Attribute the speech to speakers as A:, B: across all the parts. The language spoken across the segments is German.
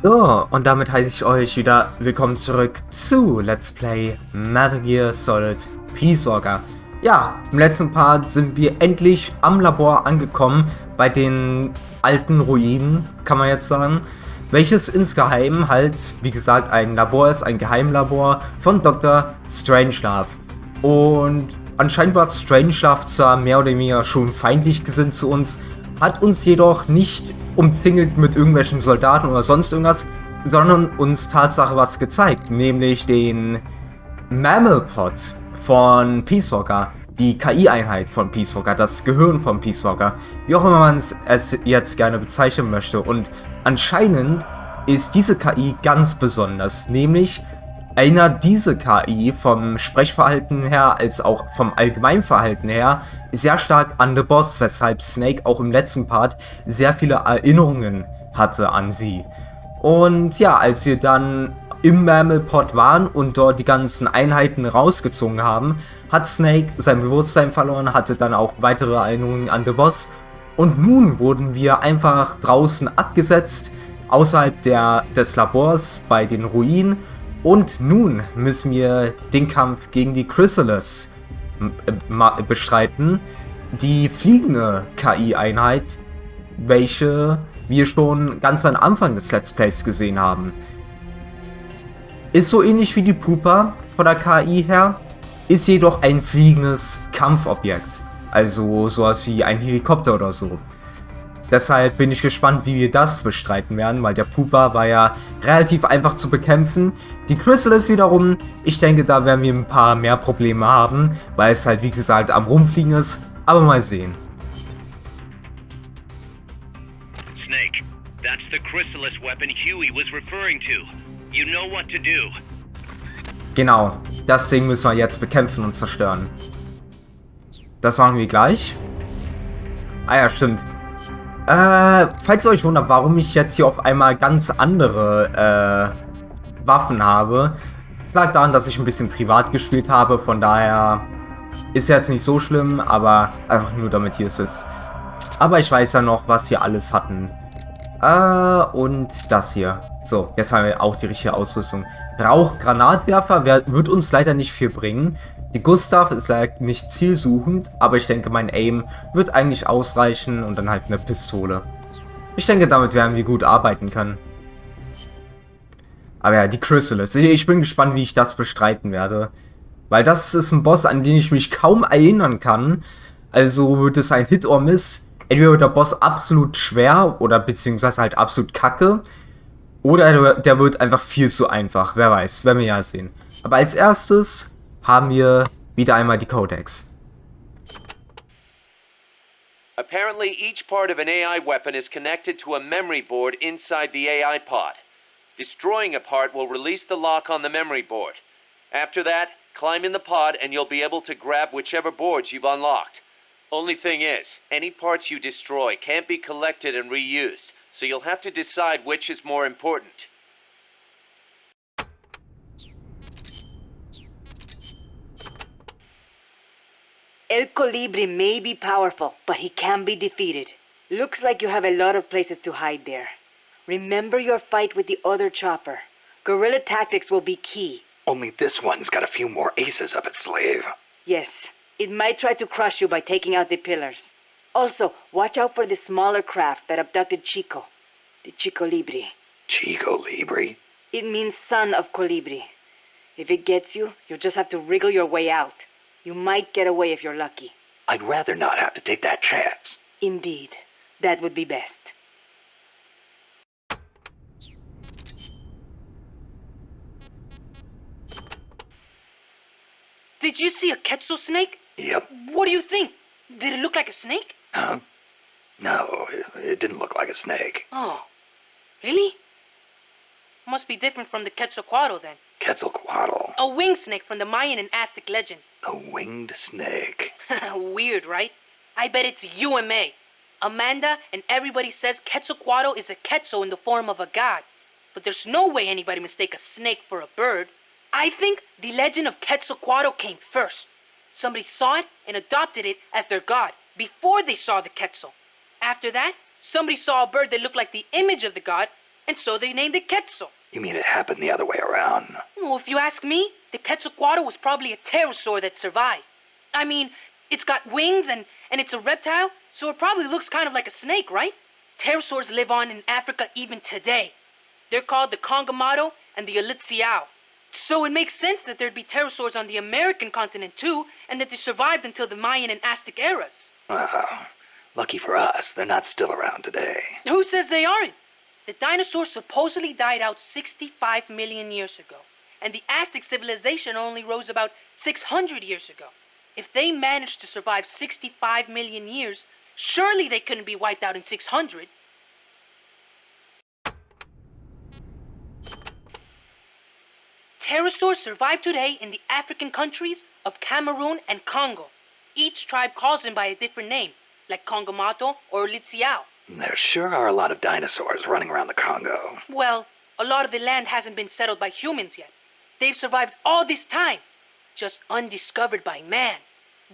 A: So, und damit heiße ich euch wieder willkommen zurück zu Let's Play Metal-Gear-Solid Vorgänger. Ja, im letzten Part sind wir endlich am Labor angekommen, bei den alten Ruinen, kann man jetzt sagen, welches insgeheim halt, wie gesagt, ein Labor ist, ein Geheimlabor von Dr. Strangelove. Und anscheinend war Strangelove zwar mehr oder weniger schon feindlich gesinnt zu uns, hat uns jedoch nicht umzingelt mit irgendwelchen Soldaten oder sonst irgendwas, sondern uns Tatsache was gezeigt, nämlich den Mammalpod von Peacewalker, die KI-Einheit von Peacewalker, das Gehirn von Peacewalker, wie auch immer man es jetzt gerne bezeichnen möchte. Und anscheinend ist diese KI ganz besonders, nämlich erinnert diese KI vom Sprechverhalten her als auch vom Allgemeinverhalten her sehr stark an The Boss, weshalb Snake auch im letzten Part sehr viele Erinnerungen hatte an sie. Und ja, als wir dann im Mammalpod waren und dort die ganzen Einheiten rausgezogen haben, hat Snake sein Bewusstsein verloren, hatte dann auch weitere Erinnerungen an The Boss. Und nun wurden wir einfach draußen abgesetzt, außerhalb des Labors bei den Ruinen. Und nun müssen wir den Kampf gegen die Chrysalis bestreiten, die fliegende KI-Einheit, welche wir schon ganz am Anfang des Let's Plays gesehen haben. Ist so ähnlich wie die Pupa von der KI her, ist jedoch ein fliegendes Kampfobjekt, also sowas wie ein Helikopter oder so. Deshalb bin ich gespannt, wie wir das bestreiten werden, weil der Pupa war ja relativ einfach zu bekämpfen. Die Chrysalis wiederum, ich denke, da werden wir ein paar mehr Probleme haben, weil es halt wie gesagt am Rumfliegen ist, aber mal sehen.
B: Snake, that's the Chrysalis weapon Huey was referring to. You know what to do.
A: Genau, das Ding müssen wir jetzt bekämpfen und zerstören. Das machen wir gleich. Ah ja, stimmt. Falls ihr euch wundert, warum ich jetzt hier auf einmal ganz andere Waffen habe, es lag daran, dass ich ein bisschen privat gespielt habe, von daher ist jetzt nicht so schlimm, aber einfach nur damit ihr es wisst. Aber ich weiß ja noch, was wir alles hatten. Und das hier. So, jetzt haben wir auch die richtige Ausrüstung. Rauchgranatwerfer wird uns leider nicht viel bringen. Die Gustav ist leider nicht zielsuchend, aber ich denke, mein Aim wird eigentlich ausreichen und dann halt eine Pistole. Ich denke, damit werden wir gut arbeiten können. Aber ja, die Chrysalis. Ich bin gespannt, wie ich das bestreiten werde. Weil das ist ein Boss, an den ich mich kaum erinnern kann. Also wird es ein Hit or Miss. Entweder wird der Boss absolut schwer oder beziehungsweise halt absolut kacke. Oder der wird einfach viel zu einfach. Wer weiß, werden wir ja sehen. Aber als erstes haben wir wieder einmal die Codex.
C: Apparently, each part of an AI weapon is connected to a memory board inside the AI pod. Destroying a part will release the lock on the memory board. After that, climb in the pod and you'll be able to grab whichever boards you've unlocked. Only thing is, any parts you destroy can't be collected and reused, so you'll have to decide which is more important.
D: El Colibri may be powerful, but he can be defeated. Looks like you have a lot of places to hide there. Remember your fight with the other chopper. Guerrilla tactics will be key.
E: Only this one's got a few more aces up its sleeve.
D: Yes, it might try to crush you by taking out the pillars. Also, watch out for the smaller craft that abducted Chico. The Chico Libri.
E: Chico Libri?
D: It means son of Colibri. If it gets you, you'll just have to wriggle your way out. You might get away if you're lucky.
E: I'd rather not have to take that chance.
D: Indeed. That would be best.
F: Did you see a Quetzal snake?
E: Yep.
F: What do you think? Did it look like a snake?
E: Huh? No, it didn't look like a snake.
F: Oh, really? Must be different from the Quetzalcoatl then.
E: Quetzalcoatl.
F: A winged snake from the Mayan and Aztec legend.
E: A winged snake.
F: Weird, right? I bet it's you and May. Amanda and everybody says Quetzalcoatl is a Quetzal in the form of a god. But there's no way anybody mistake a snake for a bird. I think the legend of Quetzalcoatl came first. Somebody saw it and adopted it as their god before they saw the Quetzal. After that, somebody saw a bird that looked like the image of the god and so they named it Quetzal.
E: You mean it happened the other way around?
F: Well, if you ask me, the Quetzalcoatl was probably a pterosaur that survived. I mean, it's got wings and it's a reptile, so it probably looks kind of like a snake, right? Pterosaurs live on in Africa even today. They're called the Congomado and the Elitsiao. So it makes sense that there'd be pterosaurs on the American continent too, and that they survived until the Mayan and Aztec eras.
E: Well, lucky for us, they're not still around today.
F: Who says they aren't? The dinosaurs supposedly died out 65 million years ago, and the Aztec civilization only rose about 600 years ago. If they managed to survive 65 million years, surely they couldn't be wiped out in 600. Pterosaurs survive today in the African countries of Cameroon and Congo. Each tribe calls them by a different name, like Congomato or Litsiao.
E: There sure are a lot of dinosaurs running around the Congo.
F: Well, a lot of the land hasn't been settled by humans yet. They've survived all this time, just undiscovered by man.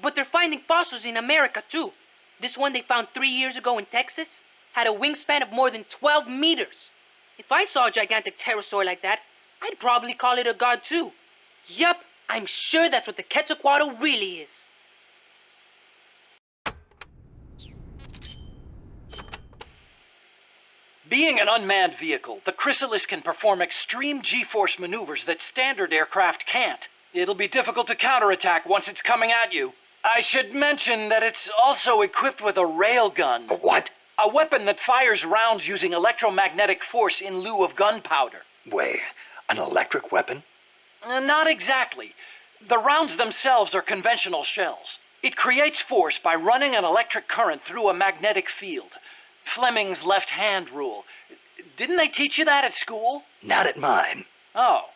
F: But they're finding fossils in America too. This one they found 3 years ago in Texas had a wingspan of more than 12 meters. If I saw a gigantic pterosaur like that, I'd probably call it a god too. Yup, I'm sure that's what the Quetzalcoatl really is.
G: Being an unmanned vehicle, the Chrysalis can perform extreme G-force maneuvers that standard aircraft can't. It'll be difficult to counterattack once it's coming at you. I should mention that it's also equipped with a railgun.
E: A what?
G: A weapon that fires rounds using electromagnetic force in lieu of gunpowder.
E: Wait, an electric weapon?
G: Not exactly. The rounds themselves are conventional shells. It creates force by running an electric current through a magnetic field. Fleming's left-hand rule. Didn't they teach you that at school?
E: Not at mine.
G: Oh.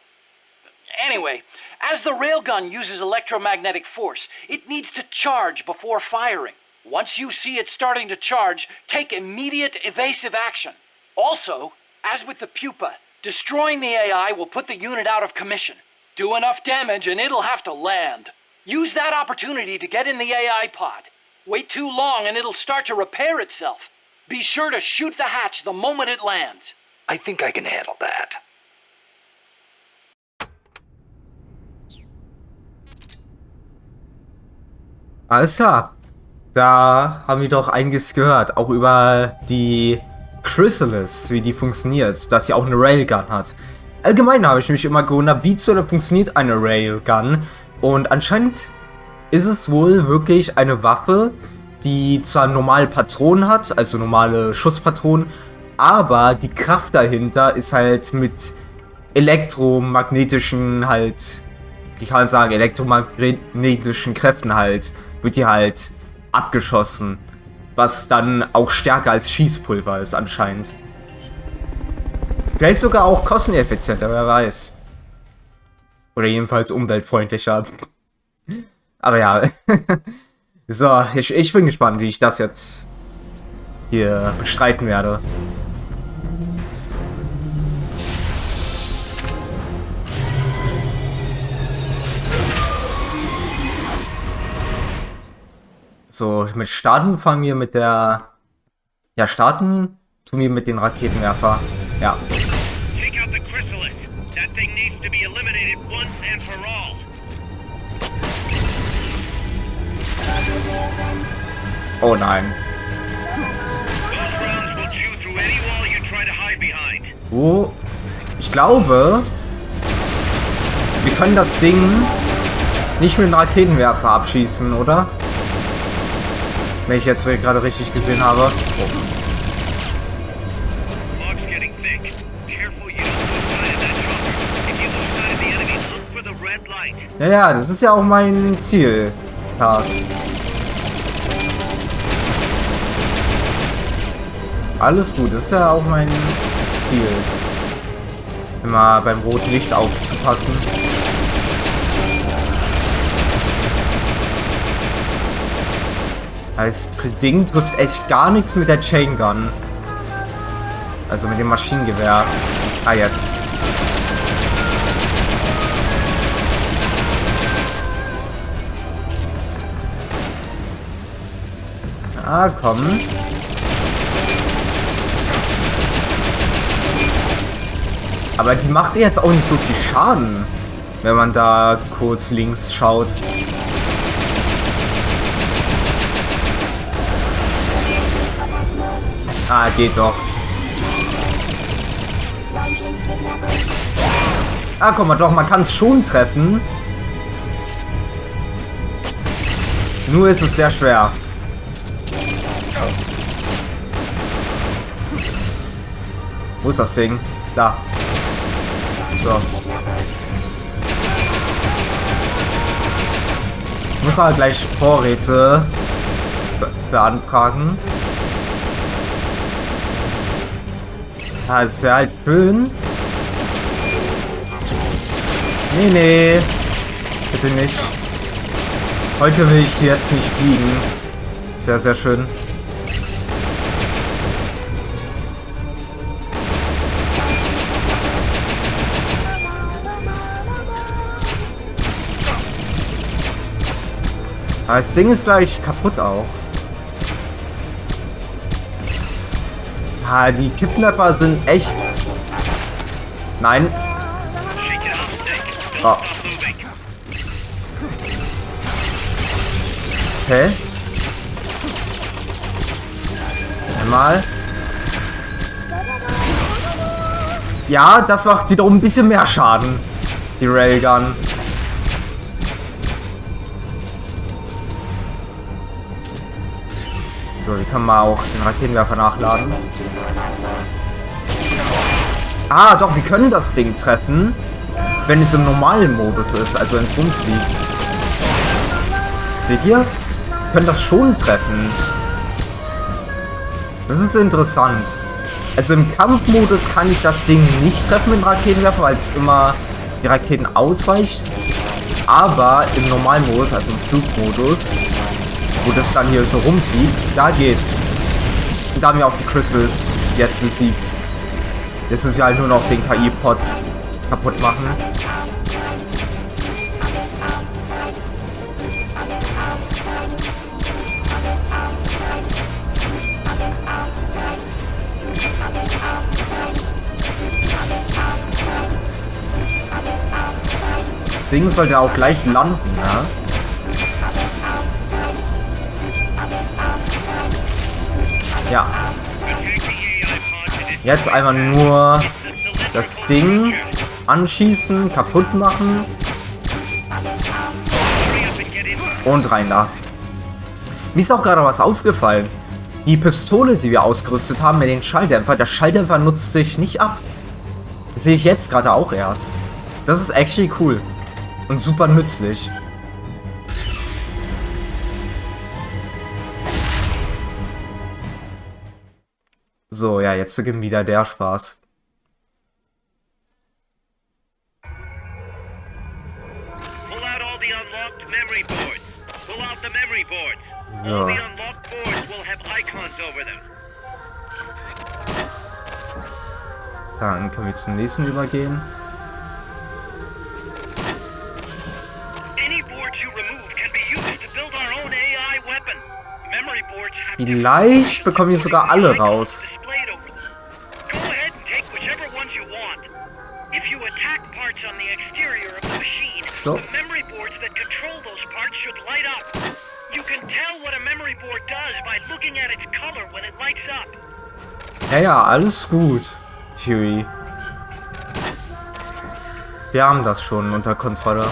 G: Anyway, as the railgun uses electromagnetic force, it needs to charge before firing. Once you see it starting to charge, take immediate evasive action. Also, as with the pupa, destroying the AI will put the unit out of commission. Do enough damage and it'll have to land. Use that opportunity to get in the AI pod. Wait too long and it'll start to repair itself. Be sure to shoot the hatch the moment it lands.
E: I think I can handle that.
A: Alles klar. Da haben wir doch einiges gehört. Auch über die Chrysalis, wie die funktioniert. Dass sie auch eine Railgun hat. Allgemein habe ich mich immer gewundert, wie zur Hölle funktioniert eine Railgun. Und anscheinend ist es wohl wirklich eine Waffe, die zwar normale Patronen hat, also normale Schusspatronen, aber die Kraft dahinter ist halt mit elektromagnetischen halt, wie kann man sagen, elektromagnetischen Kräften halt, wird die halt abgeschossen, was dann auch stärker als Schießpulver ist anscheinend. Vielleicht sogar auch kosteneffizienter, wer weiß. Oder jedenfalls umweltfreundlicher. Aber ja. So, ich bin gespannt, wie ich das jetzt hier bestreiten werde. So, mit Starten fangen wir mit der... Ja, starten tun wir mit den Raketenwerfer. Ja.
B: Take out the Chrysalis. That thing needs to be eliminated once and for all.
A: Oh nein.
B: Those rounds will chew through any wall you try to hide behind.
A: Oh, ich glaube, wir können das Ding nicht mit einem Raketenwerfer abschießen, oder? Wenn ich jetzt gerade richtig gesehen habe. Oh.
B: Fog's getting thick. Careful you don't lose sight of that chopper. If you lose sight of the enemy, look for the red light.
A: Ja, das ist ja auch mein Ziel, Lars. Alles gut, das ist ja auch mein Ziel. Immer beim roten Licht aufzupassen. Das Ding trifft echt gar nichts mit der Chain Gun. Also mit dem Maschinengewehr. Ah, jetzt. Ah, komm. Aber die macht jetzt auch nicht so viel Schaden, wenn man da kurz links schaut. Ah, geht doch. Ah, guck mal, doch, man kann es schon treffen. Nur ist es sehr schwer. Wo ist das Ding? Da. So. Ich muss halt gleich Vorräte beantragen. Ah, das wäre halt schön. Nee, nee. Bitte nicht. Heute will ich jetzt nicht fliegen. Sehr, sehr schön. Aber das Ding ist gleich kaputt auch. Ah, die Kidnapper sind echt... Nein. Oh. Okay. Einmal. Ja, das macht wiederum ein bisschen mehr Schaden. Die Railgun. So, die kann man auch den Raketenwerfer nachladen. Ah, doch, wir können das Ding treffen, wenn es im normalen Modus ist, also wenn es rumfliegt. Seht ihr? Wir können das schon treffen. Das ist interessant. Also im Kampfmodus kann ich das Ding nicht treffen mit dem Raketenwerfer, weil es immer die Raketen ausweicht. Aber im normalen Modus, also im Flugmodus, wo das dann hier so rumfliegt, da geht's. Und da haben wir auch die Chrysalis jetzt besiegt. Jetzt müssen wir halt nur noch den KI-Pod kaputt machen. Das Ding sollte auch gleich landen, ja? Ja. Jetzt einfach nur das Ding anschießen, kaputt machen. Und rein da. Mir ist auch gerade was aufgefallen. Die Pistole, die wir ausgerüstet haben mit den Schalldämpfer, der Schalldämpfer nutzt sich nicht ab. Das sehe ich jetzt gerade auch erst. Das ist actually cool. Und super nützlich. So, ja, jetzt beginnt wieder der Spaß.
B: Pull out all the unlocked memory boards. Pull out the memory boards.
A: So.
B: All the unlocked boards will have icons over them.
A: Dann können wir zum nächsten übergehen.
B: Any boards you remove can be used to build our own AI weapon. Memory boards have
A: Vielleicht bekommen wir sogar alle raus.
B: displayed over them. Go ahead and take whichever ones you want. If you attack parts on the exterior of the machine,
A: So.
B: the memory boards that control those parts should light up. You can tell what a memory board does by looking at its color when it lights up.
A: Ja, ja, alles gut, Huey. Wir haben das schon unter Kontrolle.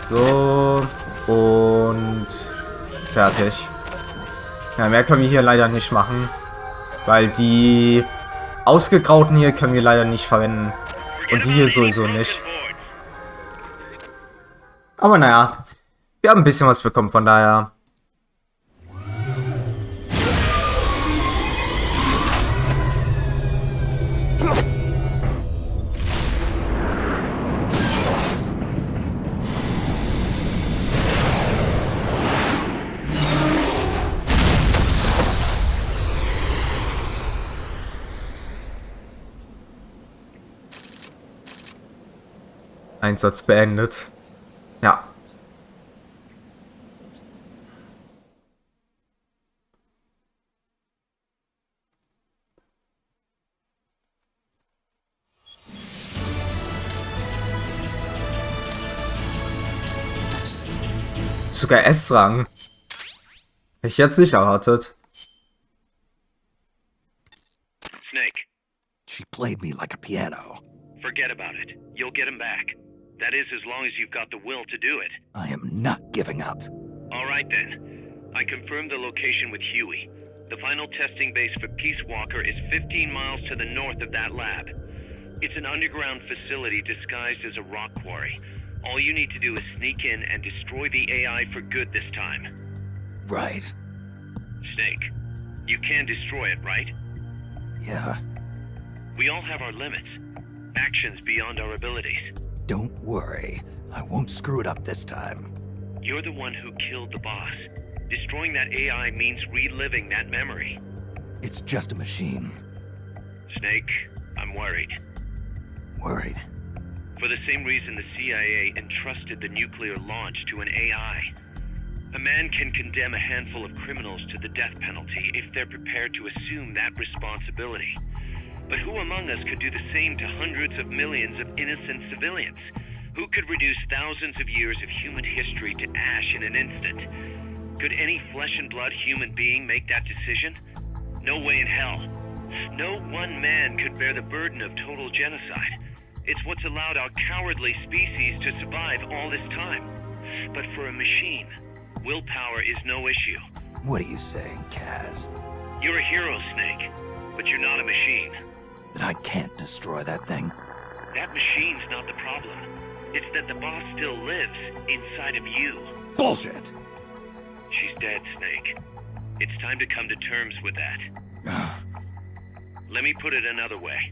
A: So. Und fertig. Ja, mehr können wir hier leider nicht machen. Weil die ausgegrauten hier können wir leider nicht verwenden. Und die hier sowieso nicht. Aber naja, wir haben ein bisschen was bekommen, von daher. Einsatz beendet. Ja. Sogar S-Rang. Hätte ich jetzt nicht erwartet.
B: Snake,
E: She played me like a piano.
B: forget about it. You'll get him back. That is, as long as you've got the will to do it.
E: I am not giving up.
B: All right then. I confirmed the location with Huey. The final testing base for Peace Walker is 15 miles to the north of that lab. It's an underground facility disguised as a rock quarry. All you need to do is sneak in and destroy the AI for good this time.
E: Right.
B: Snake, you can destroy it, right?
E: Yeah.
B: We all have our limits. Actions beyond our abilities.
E: Don't worry. I won't screw it up this time.
B: You're the one who killed the boss. Destroying that AI means reliving that memory.
E: It's just a machine.
B: Snake, I'm worried.
E: Worried.
B: For the same reason the CIA entrusted the nuclear launch to an AI. A man can condemn a handful of criminals to the death penalty if they're prepared to assume that responsibility. But who among us could do the same to hundreds of millions of innocent civilians? Who could reduce thousands of years of human history to ash in an instant? Could any flesh and blood human being make that decision? No way in hell. No one man could bear the burden of total genocide. It's what's allowed our cowardly species to survive all this time. But for a machine, willpower is no issue.
E: What are you saying, Kaz?
B: You're a hero, Snake, but you're not a machine.
E: That I can't destroy that thing?
B: That machine's not the problem. It's that the boss still lives inside of you.
E: Bullshit!
B: She's dead, Snake. It's time to come to terms with that. Let me put it another way.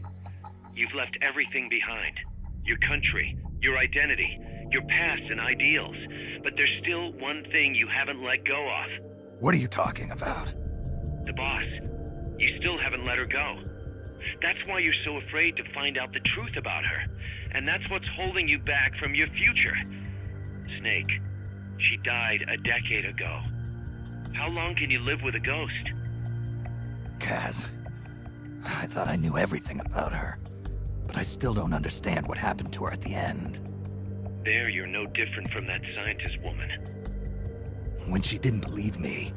B: You've left everything behind. Your country, your identity, your past and ideals. But there's still one thing you haven't let go of.
E: What are you talking about?
B: The boss. You still haven't let her go. That's why you're so afraid to find out the truth about her. And that's what's holding you back from your future. Snake, she died a decade ago. How long can you live with a ghost?
E: Kaz, I thought I knew everything about her. But I still don't understand what happened to her at the end.
B: There you're no different from that scientist woman.
E: When she didn't believe me,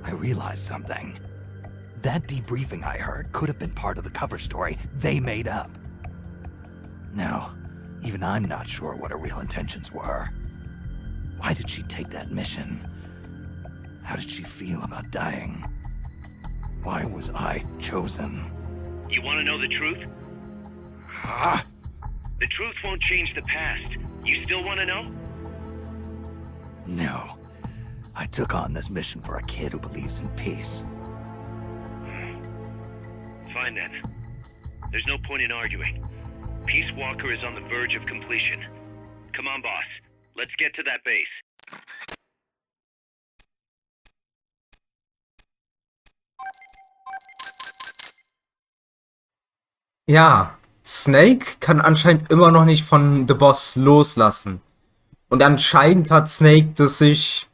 E: I realized something. That debriefing I heard could have been part of the cover story they made up. Now, even I'm not sure what her real intentions were. Why did she take that mission? How did she feel about dying? Why was I chosen?
B: You want to know the truth?
E: Ah!
B: The truth won't change the past. You still want to know?
E: No. I took on this mission for a kid who believes in peace.
B: Fine then. There's no point in arguing. Peace Walker is on the verge of completion. Come on, boss. Let's get to that base.
A: Ja, Snake kann anscheinend immer noch nicht von The Boss loslassen. Und anscheinend hat Snake das sich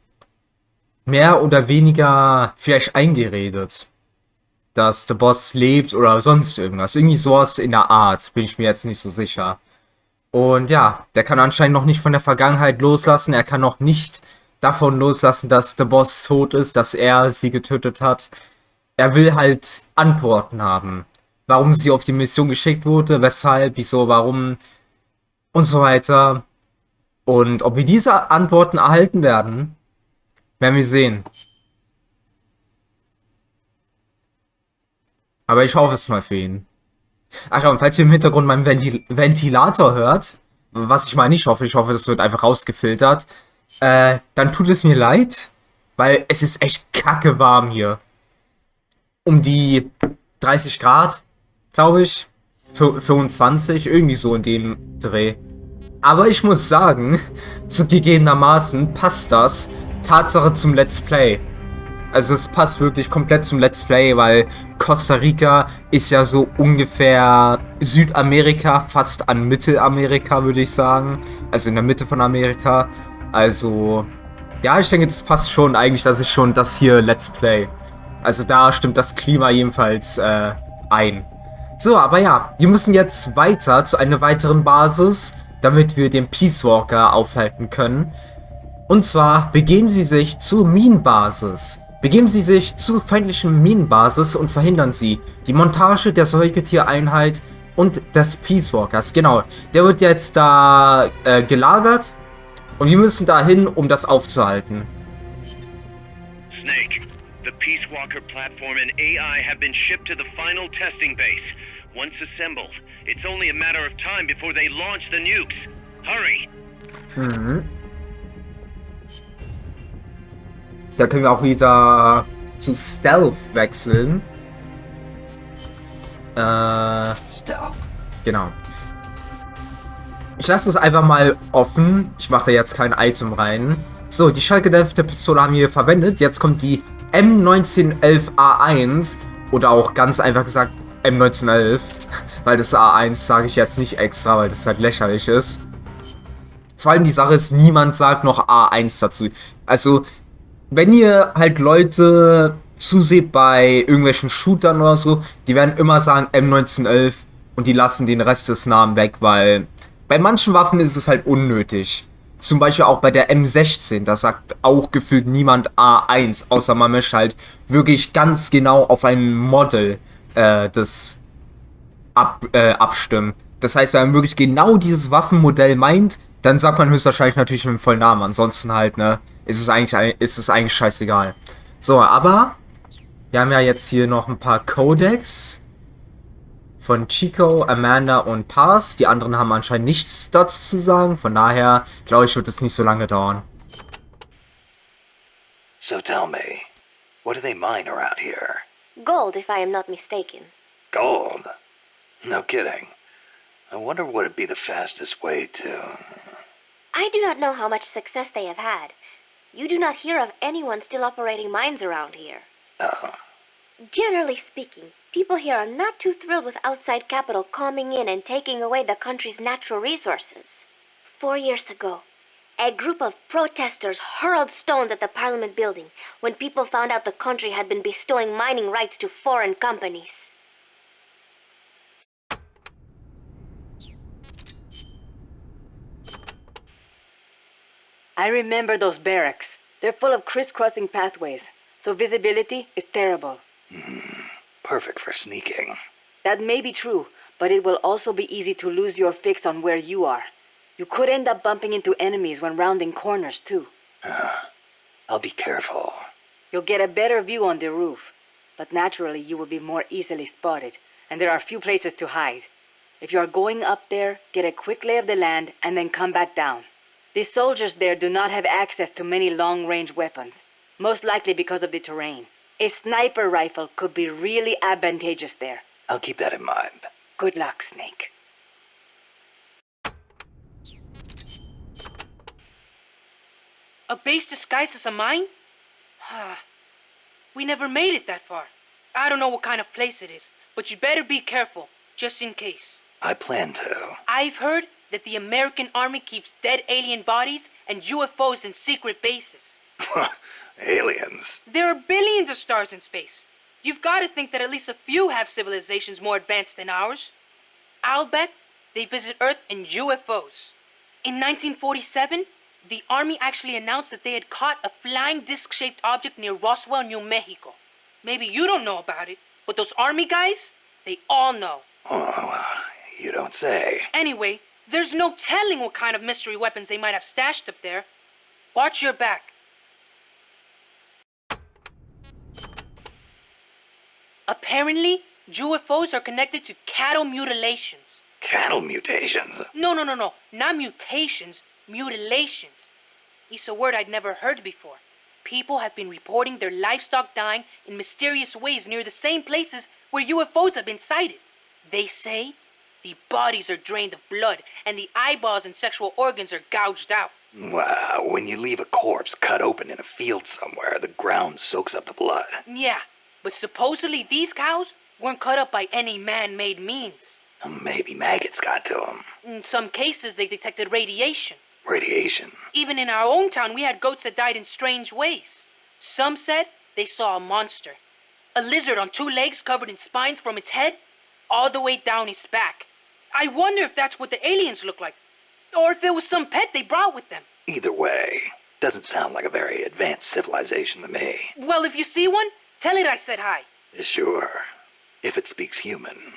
A: mehr oder weniger vielleicht eingeredet, dass The Boss lebt oder sonst irgendwas. Irgendwie sowas in der Art, bin ich mir jetzt nicht so sicher. Und ja, der kann anscheinend noch nicht von der Vergangenheit loslassen. Er kann noch nicht davon loslassen, dass The Boss tot ist, dass er sie getötet hat. Er will halt Antworten haben. Warum sie auf die Mission geschickt wurde, weshalb, wieso, warum und so weiter. Und ob wir diese Antworten erhalten werden, werden wir sehen. Aber ich hoffe es mal für ihn. Ach ja, und falls ihr im Hintergrund meinen Ventilator hört, was ich mal nicht hoffe, ich hoffe, das wird einfach rausgefiltert, dann tut es mir leid, weil es ist echt kacke warm hier. Um die 30 Grad, glaube ich, 25, irgendwie so in dem Dreh. Aber ich muss sagen, zugegebenermaßen passt das Tatsache zum Let's Play. Also es passt wirklich komplett zum Let's Play, weil Costa Rica ist ja so ungefähr Südamerika, fast an Mittelamerika, würde ich sagen. Also in der Mitte von Amerika. Also, ja, ich denke, das passt schon eigentlich, dass ich schon das hier Let's Play. Also da stimmt das Klima jedenfalls ein. So, aber ja, wir müssen jetzt weiter zu einer weiteren Basis, damit wir den Peace Walker aufhalten können. Und zwar begeben sie sich zur Minenbasis. Begeben sie sich zur feindlichen Minenbasis und verhindern sie die Montage der Säugetiereinheit und des Peace Walkers. Genau, der wird jetzt da gelagert und wir müssen dahin, um das aufzuhalten.
B: Snake, the Peace Walker platform and AI have been shipped to the final testing base. Once assembled, it's only a matter of time before they launch the nukes. Hurry!
A: Da können wir auch wieder zu Stealth wechseln.
E: Stealth.
A: Genau. Ich lasse es einfach mal offen. Ich mache da jetzt kein Item rein. So, die schallgedämpfte Pistole haben wir verwendet. Jetzt kommt die M1911A1. Oder auch ganz einfach gesagt M1911. Weil das A1 sage ich jetzt nicht extra, weil das halt lächerlich ist. Vor allem die Sache ist, niemand sagt noch A1 dazu. Also, wenn ihr halt Leute zuseht bei irgendwelchen Shootern oder so, die werden immer sagen M1911 und die lassen den Rest des Namens weg, weil bei manchen Waffen ist es halt unnötig. Zum Beispiel auch bei der M16, da sagt auch gefühlt niemand A1, außer man möchte halt wirklich ganz genau auf ein Model abstimmen. Das heißt, wenn man wirklich genau dieses Waffenmodell meint, dann sagt man höchstwahrscheinlich natürlich mit dem vollen Namen. Ansonsten halt, ne, ist es eigentlich scheißegal. So, aber wir haben ja jetzt hier noch ein paar Codex von Chico, Amanda und Paz. Die anderen haben anscheinend nichts dazu zu sagen. Von daher, glaube ich, wird es nicht so lange dauern.
E: So tell me, what do they mine around here?
H: Gold, if I am not mistaken.
E: Gold? No kidding. I wonder what would be the fastest way to...
H: I do not know how much success they have had. You do not hear of anyone still operating mines around here.
E: Oh.
H: Generally speaking, people here are not too thrilled with outside capital coming in and taking away the country's natural resources. 4 years ago, a group of protesters hurled stones at the Parliament building when people found out the country had been bestowing mining rights to foreign companies.
D: I remember those barracks. They're full of crisscrossing pathways, so visibility is terrible.
E: Perfect for sneaking.
D: That may be true, but it will also be easy to lose your fix on where you are. You could end up bumping into enemies when rounding corners, too.
E: I'll be careful.
D: You'll get a better view on the roof, but naturally you will be more easily spotted, and there are few places to hide. If you are going up there, get a quick lay of the land and then come back down. The soldiers there do not have access to many long-range weapons, most likely because of the terrain. A sniper rifle could be really advantageous there.
E: I'll keep that in mind.
D: Good luck, Snake.
F: A base disguised as a mine? We never made it that far. I don't know what kind of place it is, but you better be careful, just in case.
E: I plan to.
F: I've heard that the American army keeps dead alien bodies and UFOs in secret bases.
E: Aliens.
F: There are billions of stars in space. You've got to think that at least a few have civilizations more advanced than ours. I'll bet they visit Earth in UFOs. In 1947, the Army actually announced that they had caught a flying disc-shaped object near Roswell, New Mexico. Maybe you don't know about it, but those Army guys, they all know.
E: Oh, you don't say.
F: Anyway, there's no telling what kind of mystery weapons they might have stashed up there. Watch your back. Apparently, UFOs are connected to cattle mutilations.
E: Cattle mutations?
F: No. Not mutations, mutilations. It's a word I'd never heard before. People have been reporting their livestock dying in mysterious ways near the same places where UFOs have been sighted. They say the bodies are drained of blood and the eyeballs and sexual organs are gouged out.
E: Wow, when you leave a corpse cut open in a field somewhere, the ground soaks up the blood.
F: Yeah, but supposedly these cows weren't cut up by any man-made means.
E: Maybe maggots got to them.
F: In some cases, they detected radiation.
E: Radiation?
F: Even in our own town, we had goats that died in strange ways. Some said they saw a monster. A lizard on 2 legs covered in spines from its head all the way down his back. I wonder if that's what the aliens look like. Or if it was some pet they brought with them.
E: Either way, Doesn't sound like a very advanced civilization to me.
F: Well, if you see one, tell it I said hi.
E: Sure, if it speaks human.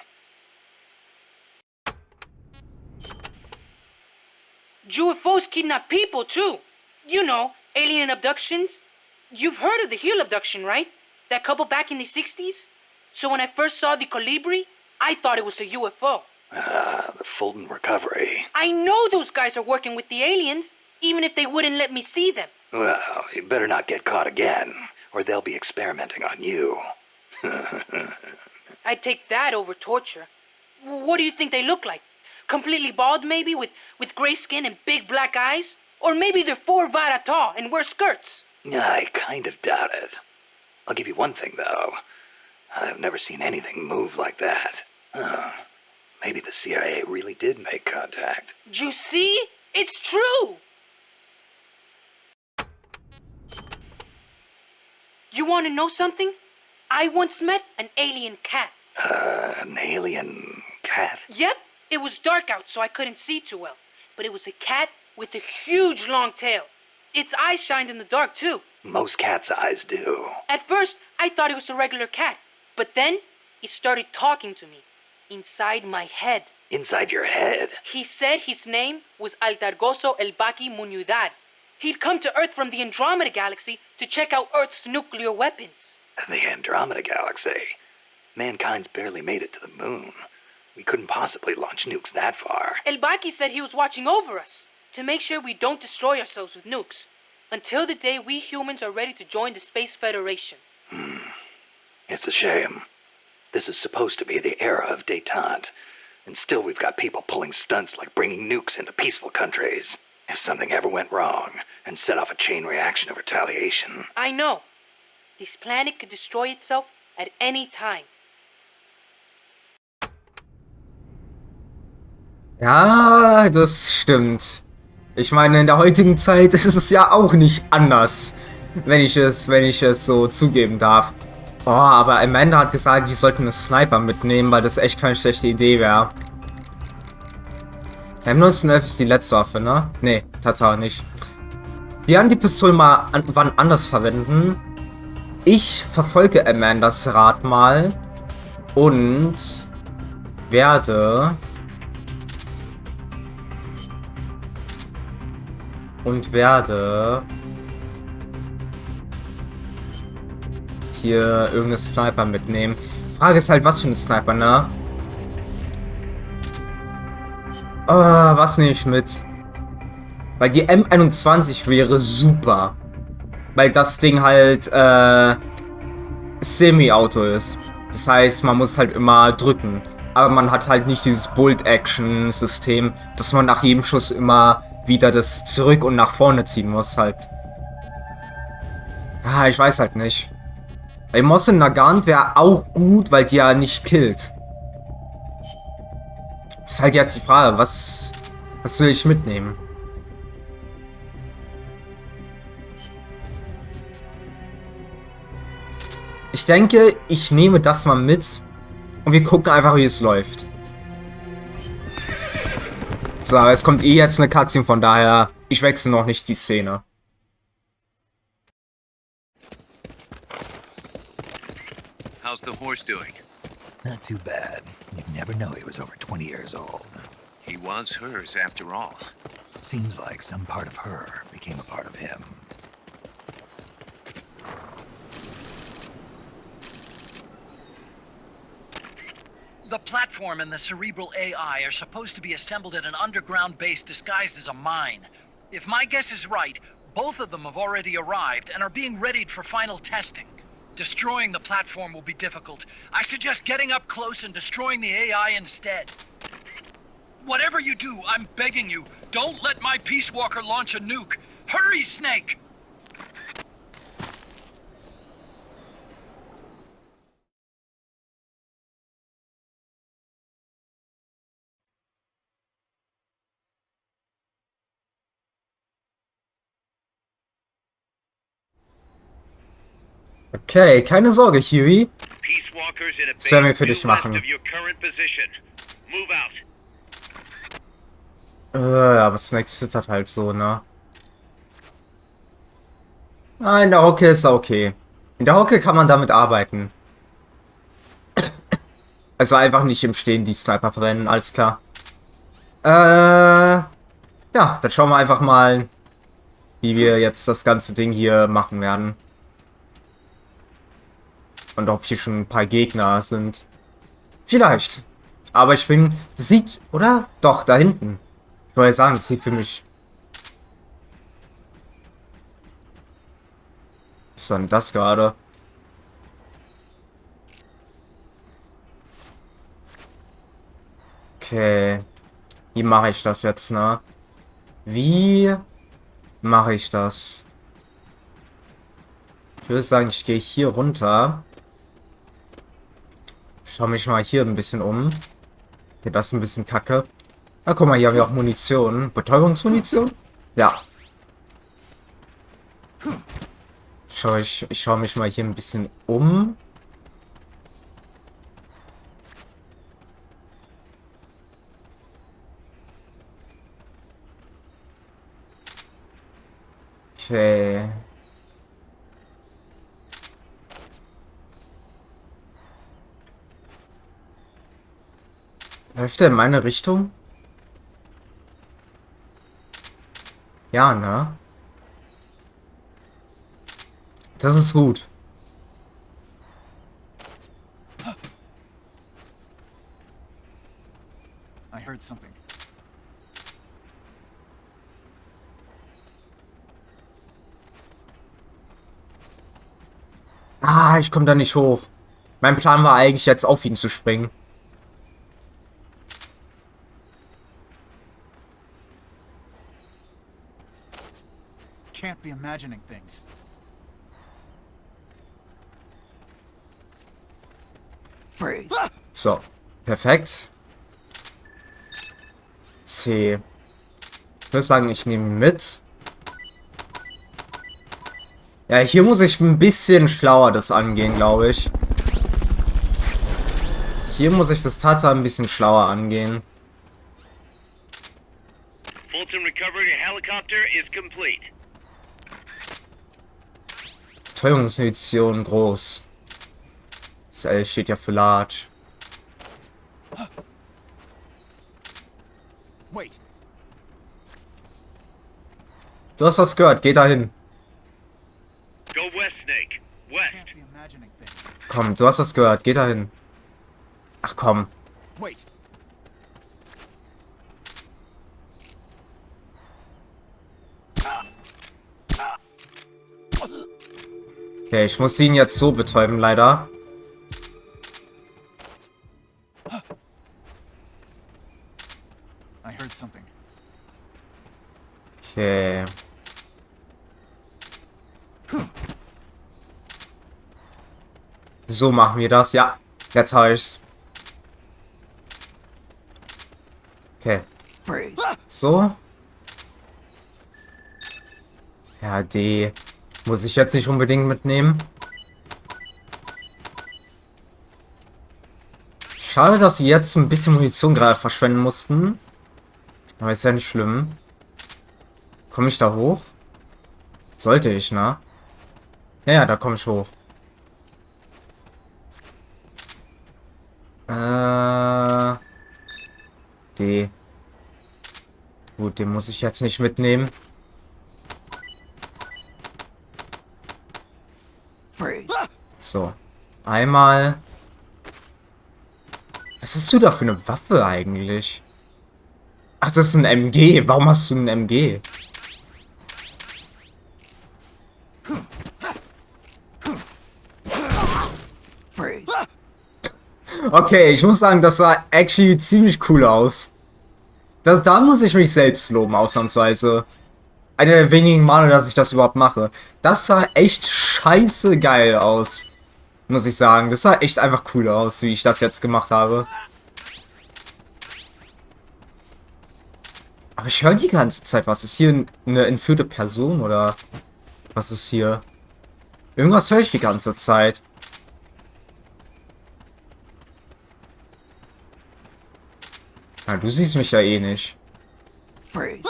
F: UFOs kidnap people, too. You know, alien abductions. You've heard of the Hill abduction, right? That couple back in the 60s? So when I first saw the Colibri, I thought it was a UFO.
E: The Fulton recovery.
F: I know those guys are working with the aliens, even if they wouldn't let me see them.
E: Well, you better not get caught again, or they'll be experimenting on you.
F: I'd take that over torture. What do you think they look like? Completely bald, maybe, with gray skin and big black eyes? Or maybe they're 4 vara tall and wear skirts?
E: I kind of doubt it. I'll give you one thing, though. I've never seen anything move like that. Maybe the CIA really did make contact.
F: You see? It's true! You want to know something? I once met an alien cat.
E: An alien cat?
F: Yep, it was dark out, so I couldn't see too well. But it was a cat with a huge long tail. Its eyes shined in the dark, too.
E: Most cats' eyes do.
F: At first, I thought it was a regular cat. But then, it started talking to me. Inside my head.
E: Inside your head?
F: He said his name was Altargoso El Baki Muñudar. He'd come to Earth from the Andromeda Galaxy to check out Earth's nuclear weapons.
E: The Andromeda Galaxy? Mankind's barely made it to the moon. We couldn't possibly launch nukes that far.
F: El Baki said he was watching over us to make sure we don't destroy ourselves with nukes until the day we humans are ready to join the Space Federation.
E: It's a shame. This is supposed to be the era of détente, and still we've got people pulling stunts like bringing nukes into peaceful countries. If something ever went wrong and set off a chain reaction of retaliation.
F: I know. This planet could destroy itself at any time.
A: Ja, das stimmt. Ich meine, in der heutigen Zeit ist es ja auch nicht anders, wenn ich es so zugeben darf. Oh, aber Amanda hat gesagt, ich sollte einen Sniper mitnehmen, weil das echt keine schlechte Idee wäre. M1911 ist die letzte Waffe, ne? Ne, tatsächlich nicht. Wir werden die Pistole mal wann anders verwenden. Ich verfolge Amandas Rat mal und werde hier irgendeinen Sniper mitnehmen. Frage ist halt, was für ein Sniper, ne? Was nehme ich mit? Weil die M21 wäre super. Weil das Ding halt Semi-Auto ist. Das heißt, man muss halt immer drücken. Aber man hat halt nicht dieses Bolt-Action-System, dass man nach jedem Schuss immer wieder das zurück und nach vorne ziehen muss halt. Ich weiß halt nicht. Weil Mosin Nagant wäre auch gut, weil die ja nicht killt. Das ist halt jetzt die Frage, was will ich mitnehmen? Ich denke, ich nehme das mal mit und wir gucken einfach, wie es läuft. So, aber es kommt eh jetzt eine Cutscene, von daher, ich wechsle noch nicht die Szene.
B: How's the horse doing?
E: Not too bad. You'd never know he was over 20 years old.
B: He was hers after all.
E: Seems like some part of her became a part of him.
G: The platform and the cerebral AI are supposed to be assembled at an underground base disguised as a mine. If my guess is right, both of them have already arrived and are being readied for final testing. Destroying the platform will be difficult. I suggest getting up close and destroying the AI instead. Whatever you do, I'm begging you, don't let my Peace Walker launch a nuke. Hurry, Snake!
A: Okay, keine Sorge, Huey.
B: Peace Walkers in a
A: Das werden wir
B: base
A: für
B: due
A: dich
B: west
A: machen.
B: of your current position. Move out.
A: Aber Snake zittert halt so, ne? Ah, in der Hocke ist er okay. In der Hocke kann man damit arbeiten. Also einfach nicht im Stehen die Sniper verwenden, alles klar. Ja, dann schauen wir einfach mal, wie wir jetzt das ganze Ding hier machen werden. Und ob hier schon ein paar Gegner sind. Vielleicht. Aber ich bin... Das sieht... Oder? Doch, da hinten. Ich wollte sagen, das sieht für mich... Was war denn das gerade? Okay. Wie mache ich das jetzt, ne? Wie mache ich das? Ich würde sagen, ich gehe hier runter. Schau mich mal hier ein bisschen um. Okay, das ist ein bisschen kacke. Na, guck mal, hier haben wir auch Munition. Betäubungsmunition? Ja. Ich schaue mich mal hier ein bisschen um. Okay. Läuft er in meine Richtung? Ja, ne? Das ist gut.
E: I heard something.
A: Ah, ich komme da nicht hoch. Mein Plan war eigentlich jetzt auf ihn zu springen.
E: Can't be imagining things. Freeze.
A: So, perfekt. C. Ich würde sagen, ich nehme ihn mit. Ja, hier muss ich ein bisschen schlauer das angehen, glaube ich. Hier muss ich das tatsächlich ein bisschen schlauer angehen.
B: Fulton recovered a helicopter is complete.
A: Teuerungsedition groß. Das L steht ja für large.
E: Wait.
A: Du hast das gehört, geh dahin.
B: Go west, Snake. West.
E: Can't be imagining things.
A: Komm, du hast das gehört, geh dahin. Ach komm.
E: Wait.
A: Okay, ich muss ihn jetzt so betäuben, leider.
E: I heard something.
A: Okay. So machen wir das, ja. Jetzt habe ich's. Okay.
E: Freeze.
A: So. Ja, D. Muss ich jetzt nicht unbedingt mitnehmen. Schade, dass wir jetzt ein bisschen Munition gerade verschwenden mussten. Aber ist ja nicht schlimm. Komme ich da hoch? Sollte ich, ne? Ja, da komme ich hoch. D. Gut, den muss ich jetzt nicht mitnehmen.
E: Freeze.
A: So. Einmal. Was hast du da für eine Waffe eigentlich? Ach, das ist ein MG. Warum hast du ein MG?
E: Freeze.
A: Okay, ich muss sagen, das sah actually ziemlich cool aus. Da muss ich mich selbst loben, ausnahmsweise. Einer der wenigen Male, dass ich das überhaupt mache. Das sah echt scheiße geil aus. Muss ich sagen. Das sah echt einfach cool aus, wie ich das jetzt gemacht habe. Aber ich höre die ganze Zeit, was ist hier eine entführte Person oder was ist hier? Irgendwas höre ich die ganze Zeit. Ja, du siehst mich ja eh nicht.
E: Freeze.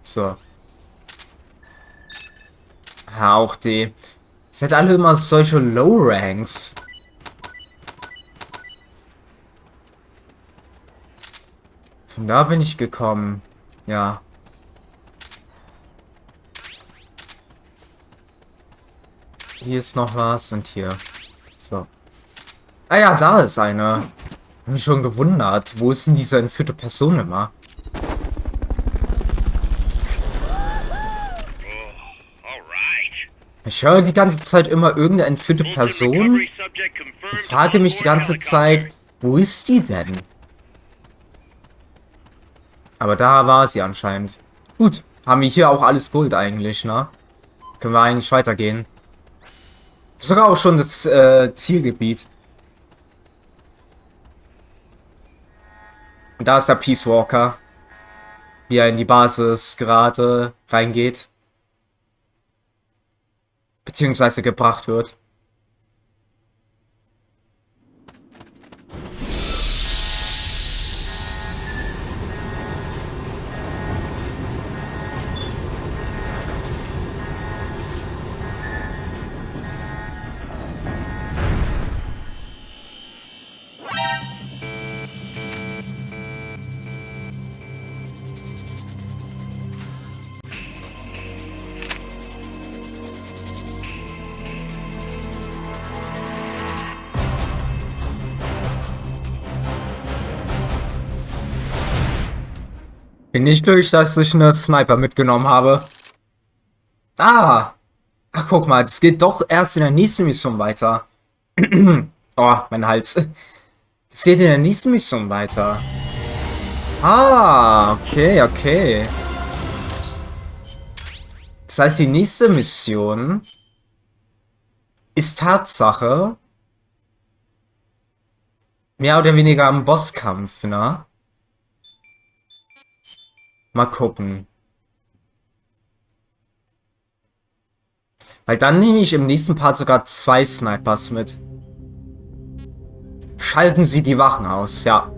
A: So. Ja, auch die. Seid alle immer solche Low-Ranks. Von da bin ich gekommen. Ja. Hier ist noch was und hier. So. Ah ja, da ist eine. Hab mich schon gewundert. Wo ist denn diese entführte Person immer? Ich höre die ganze Zeit immer irgendeine entführte Person und frage mich die ganze Zeit, wo ist die denn? Aber da war sie anscheinend. Gut, haben wir hier auch alles Gold eigentlich, ne? Können wir eigentlich weitergehen. Das ist sogar auch schon das Zielgebiet. Und da ist der Peace Walker, wie er in die Basis gerade reingeht. Beziehungsweise gebracht wird. Bin nicht durch, dass ich eine Sniper mitgenommen habe. Ah! Ach, guck mal, das geht doch erst in der nächsten Mission weiter. Oh, mein Hals. Das geht in der nächsten Mission weiter. Ah, okay, okay. Das heißt, die nächste Mission ist Tatsache mehr oder weniger am Bosskampf, ne? Mal gucken. Weil dann nehme ich im nächsten Part sogar 2 Snipers mit. Schalten Sie die Wachen aus, ja.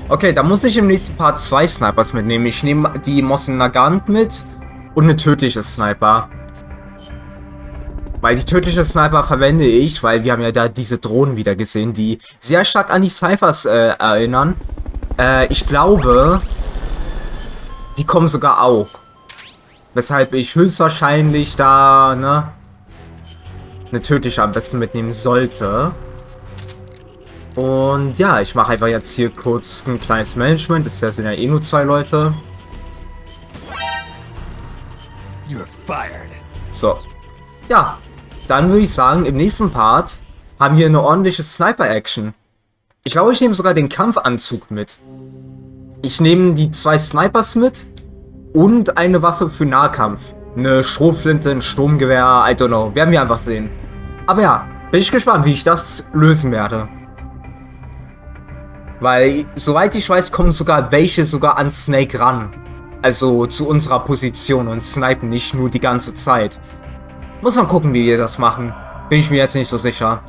A: Okay, da muss ich im nächsten Part 2 Snipers mitnehmen. Ich nehme die Mosin Nagant mit und eine tödliche Sniper. Weil die tödliche Sniper verwende ich, weil wir haben ja da diese Drohnen wieder gesehen, die sehr stark an die Cyphers erinnern. Ich glaube, die kommen sogar auch. Weshalb ich höchstwahrscheinlich da, ne, eine tödliche am besten mitnehmen sollte. Und ja, ich mache einfach jetzt hier kurz ein kleines Management. Das sind ja eh nur 2 Leute. So. Ja, dann würde ich sagen, im nächsten Part haben wir eine ordentliche Sniper-Action. Ich glaube, ich nehme sogar den Kampfanzug mit. Ich nehme die 2 Snipers mit und eine Waffe für Nahkampf. Eine Schrotflinte, ein Sturmgewehr, I don't know. Werden wir einfach sehen. Aber ja, bin ich gespannt, wie ich das lösen werde. Weil, soweit ich weiß, kommen sogar welche sogar an Snake ran. Also zu unserer Position und snipen nicht nur die ganze Zeit. Muss man gucken, wie wir das machen. Bin ich mir jetzt nicht so sicher.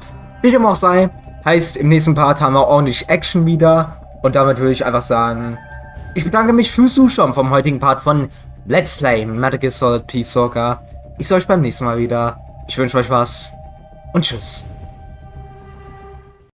A: Wie dem auch sei, heißt, im nächsten Part haben wir ordentlich Action wieder. Und damit würde ich einfach sagen, ich bedanke mich fürs Zuschauen vom heutigen Part von Let's Play Metal-Gear Solid Peace Walker. Ich sehe euch beim nächsten Mal wieder. Ich wünsche euch was und tschüss.